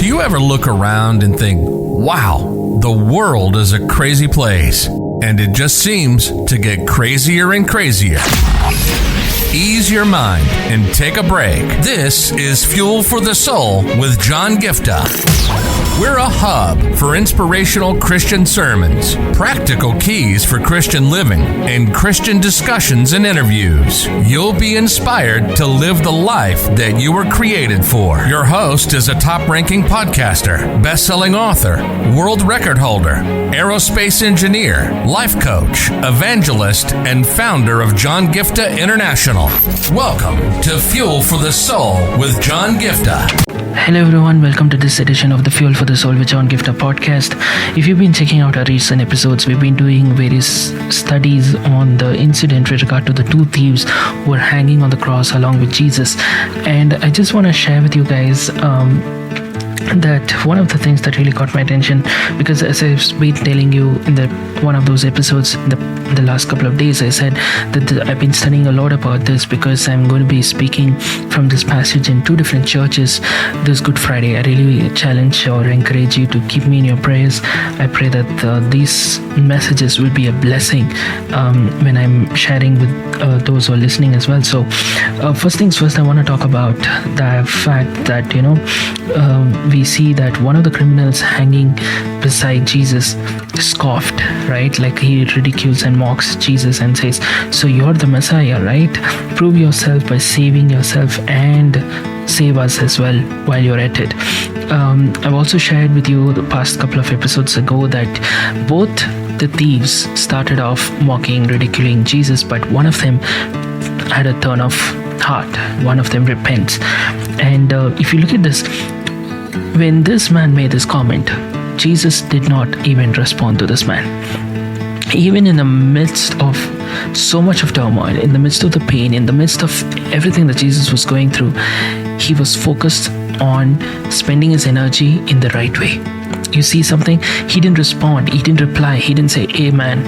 Do you ever look around and think, wow, the world is a crazy place, and it just seems to get crazier and crazier? Ease your mind and take a break. This is Fuel for the Soul with John Giftah. We're a hub for inspirational Christian sermons, practical keys for Christian living, and Christian discussions and interviews. You'll be inspired to live the life that you were created for. Your host is a top-ranking podcaster, best-selling author, world record holder, aerospace engineer, life coach, evangelist, and founder of John Giftah International. Welcome to Fuel for the Soul with John Giftah. Hello everyone, welcome to this edition of the Fuel for the Soul with John Giftah podcast. If you've been checking out our recent episodes, we've been doing various studies on the incident with regard to the two thieves who were hanging on the cross along with Jesus. And I just want to share with you guys that one of the things that really caught my attention, because as I've been telling you in one of those episodes the last couple of days, I said that I've been studying a lot about this because I'm going to be speaking from this passage in two different churches this Good Friday. I really challenge or encourage you to keep me in your prayers. I pray that these messages will be a blessing when I'm sharing with those who are listening as well. So first things first, I want to talk about the fact that we see that one of the criminals hanging beside Jesus scoffed, right? Like he ridicules and mocks Jesus and says, "So you're the Messiah, right? Prove yourself by saving yourself and save us as well while you're at it." I've also shared with you the past couple of episodes ago that both the thieves started off mocking, ridiculing Jesus, but one of them had a turn of heart. One of them repents. And if you look at this, when this man made this comment, Jesus did not even respond to this man. Even in the midst of so much of turmoil, in the midst of the pain, in the midst of everything that Jesus was going through, he was focused on spending his energy in the right way. You see something? He didn't respond. He didn't reply. He didn't say, "Hey man,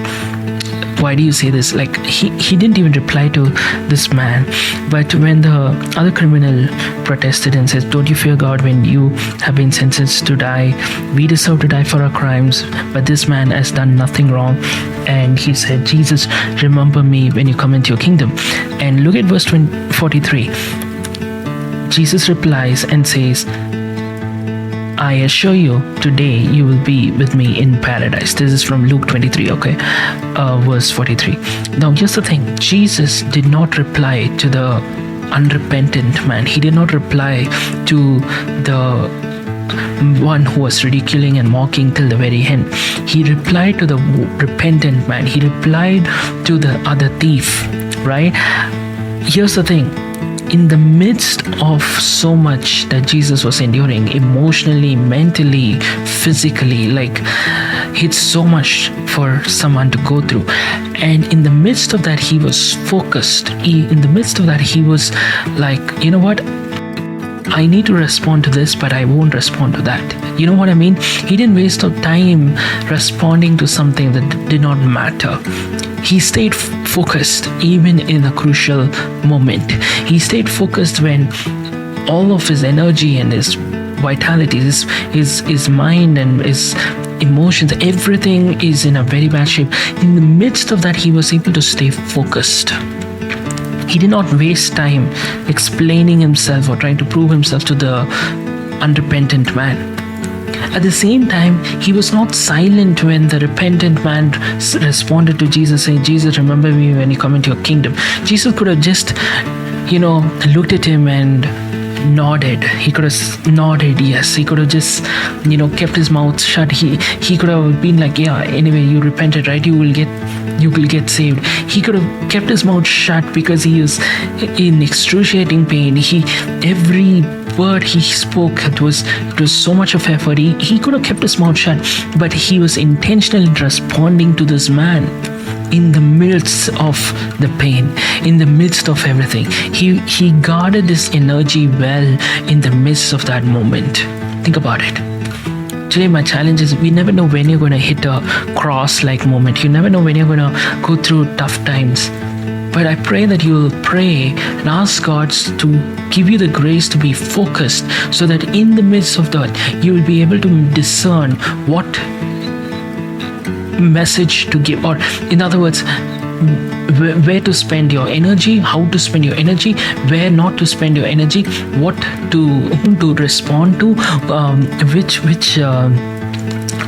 why do you say this?" Like he didn't even reply to this man. But when the other criminal protested and said, "Don't you fear God when you have been sentenced to die? We deserve to die for our crimes, but this man has done nothing wrong." And he said, "Jesus, remember me when you come into your kingdom." And look at verse 43. Jesus replies and says, "I assure you, today you will be with me in paradise." This is from Luke 23, okay? Verse 43. Now, here's the thing. Jesus did not reply to the unrepentant man. He did not reply to the one who was ridiculing and mocking till the very end. He replied to the repentant man. He replied to the other thief, right? Here's the thing. In the midst of so much that Jesus was enduring, emotionally, mentally, physically, like it's so much for someone to go through. And in the midst of that, he was focused. In the midst of that, he was like, you know what? I need to respond to this, but I won't respond to that. You know what I mean? He didn't waste time responding to something that did not matter. He stayed focused even in a crucial moment. He stayed focused when all of his energy and his vitality, his mind and his emotions, everything is in a very bad shape. In the midst of that, he was able to stay focused. He did not waste time explaining himself or trying to prove himself to the unrepentant man. At the same time, he was not silent when the repentant man responded to Jesus, saying, "Jesus, remember me when you come into your kingdom." Jesus could have just, looked at him and nodded. He could have nodded yes. He could have just, kept his mouth shut. He could have been like, "Yeah, anyway, you repented, right? You will get saved." He could have kept his mouth shut because he is in excruciating pain. Every word he spoke, it was so much of effort. He could have kept his mouth shut, but he was intentionally responding to this man in the midst of the pain, in the midst of everything. He guarded his energy well in the midst of that moment. Think about it. Today, my challenge is, we never know when you're going to hit a cross-like moment. You never know when you're going to go through tough times. But I pray that you will pray and ask God to give you the grace to be focused, so that in the midst of that, you will be able to discern what message to give, or in other words, where to spend your energy, how to spend your energy, where not to spend your energy, whom to respond to, which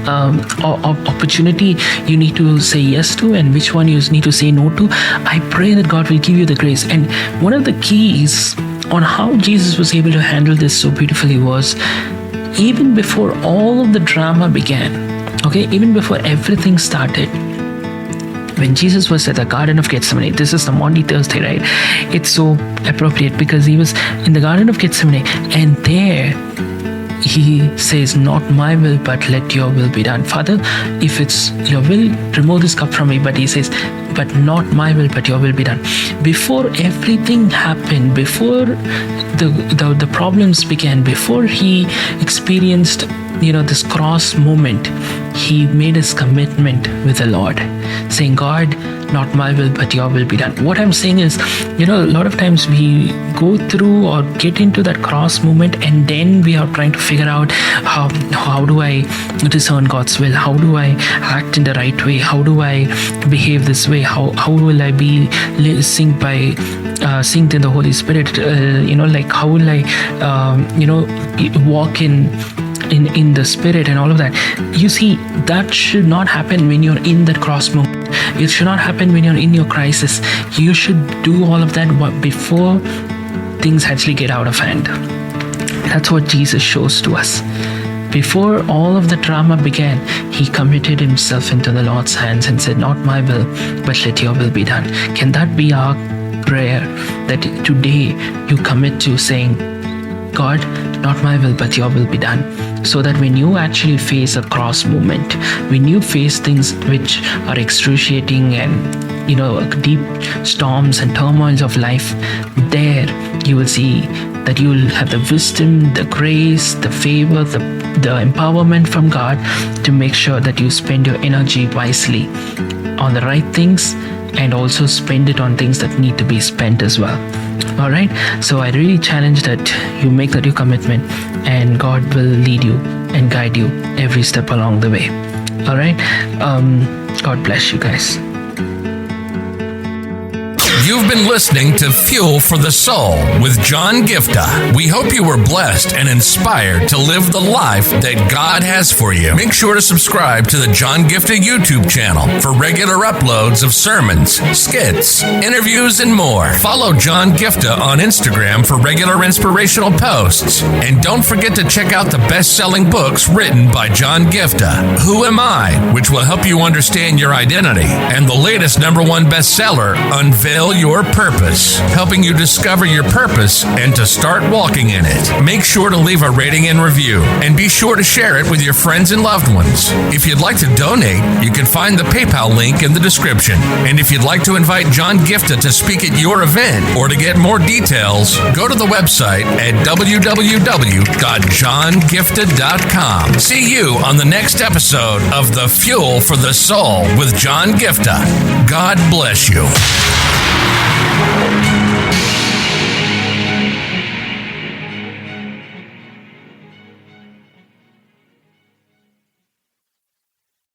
opportunity you need to say yes to, and which one you need to say no to. I pray that God will give you the grace. And one of the keys on how Jesus was able to handle this so beautifully was, even before all of the drama began, even before everything started, when Jesus was at the Garden of Gethsemane, this is the Maundy Thursday, right? It's so appropriate because he was in the Garden of Gethsemane, and there he says, not my will, but let your will be done. Father, if it's your will, remove this cup from me. But he says, but not my will, but your will be done. Before everything happened, before the problems began, before he experienced this cross moment, he made his commitment with the Lord, saying, God, not my will, but your will be done. What I'm saying is, a lot of times we go through or get into that cross moment, and then we are trying to figure out how do I discern God's will? How do I act in the right way? How do I behave this way? How will I be synced in the Holy Spirit? How will I walk in the Spirit and all of that? You see, that should not happen when you're in that cross moment. It should not happen when you're in your crisis. You should do all of that before things actually get out of hand. That's what Jesus shows to us. Before all of the drama began, he committed himself into the Lord's hands and said, not my will, but let your will be done. Can that be our prayer, that today you commit to saying, God, not my will, but your will be done? So that when you actually face a cross moment, when you face things which are excruciating and deep storms and turmoils of life, there you will see that you will have the wisdom, the grace, the favor, the empowerment from God to make sure that you spend your energy wisely on the right things, and also spend it on things that need to be spent as well. All right, so I really challenge that you make that your commitment, and God will lead you and guide you every step along the way. All right, God bless you guys. You've been listening to Fuel for the Soul with John Giftah. We hope you were blessed and inspired to live the life that God has for you. Make sure to subscribe to the John Giftah YouTube channel for regular uploads of sermons, skits, interviews, and more. Follow John Giftah on Instagram for regular inspirational posts. And don't forget to check out the best-selling books written by John Giftah, Who Am I?, which will help you understand your identity, and the latest #1 bestseller, Unveil Your Purpose, helping you discover your purpose and to start walking in it. Make sure to leave a rating and review, and be sure to share it with your friends and loved ones. If you'd like to donate, you can find the PayPal link in the description. And if you'd like to invite John Giftah to speak at your event or to get more details, go to the website at www.johngiftah.com. See you on the next episode of The Fuel for the Soul with John Giftah. God bless you.